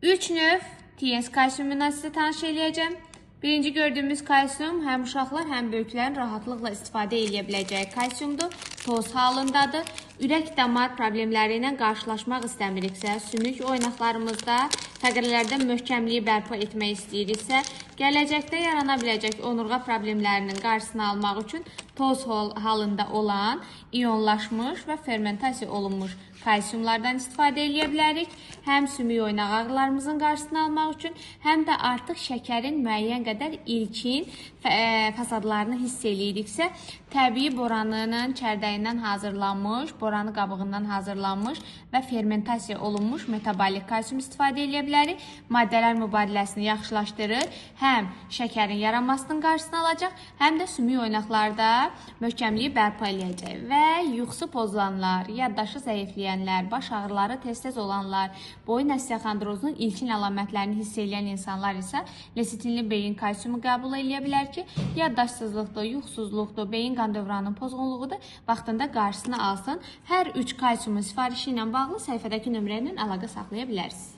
3 növ TS kalsium münasibəti tanış eləyəcəm. Birinci gördüyümüz kalsium həm uşaqlar, həm böyüklərin rahatlıqla istifadə edə biləcəyi kalsiumdur. Toz halındadır. Ürək-damar problemləri ilə qarşılaşmaq istəmiriksə, sümük oynaqlarımızda fəqirlərdə möhkəmliyi bərpa etmək istəyiriksə, gələcəkdə yarana biləcək onurğa problemlərinin qarşısını almaq üçün toz halında olan iyonlaşmış və fermentasiya olunmuş kalsiumlardan istifadə edə bilərik. Həm sümük oynaq ağrılarımızın qarşısını almaq üçün, həm də artıq şəkərin müəyyən qədər ilkin fəsadlarını hiss eləyiriksə, təbii boranının çərdəyindən hazırlanmış, boranı qabığından hazırlanmış və fermentasiya olunmuş metabolik kalsium istifadə edə bilərik. Maddələr mübadiləsini yaxşılaşdırır, həm şəkərin yaranmasının qarşısını alacaq, həm də sümük oynaqlarda möhkəmliyi bərpa eləyəcək və yuxusu pozulanlar, yaddaşı zəifləyənlər, baş ağrıları tez-tez olanlar, boyun osteoxondrozunun ilkin əlamətlərini hiss edən insanlar isə lesitinli beyin kalsiumu qəbul edə bilər ki, yaddaşsızlıqdır, yuxusuzluqdur, beyin qan dövranının pozğunluğudur, vaxtında qarşısını alsın. Hər 3 kalsiumun sifarişi ilə bağlı səhifədəki nömrə ilə əlaqə saxlaya bilərsiniz.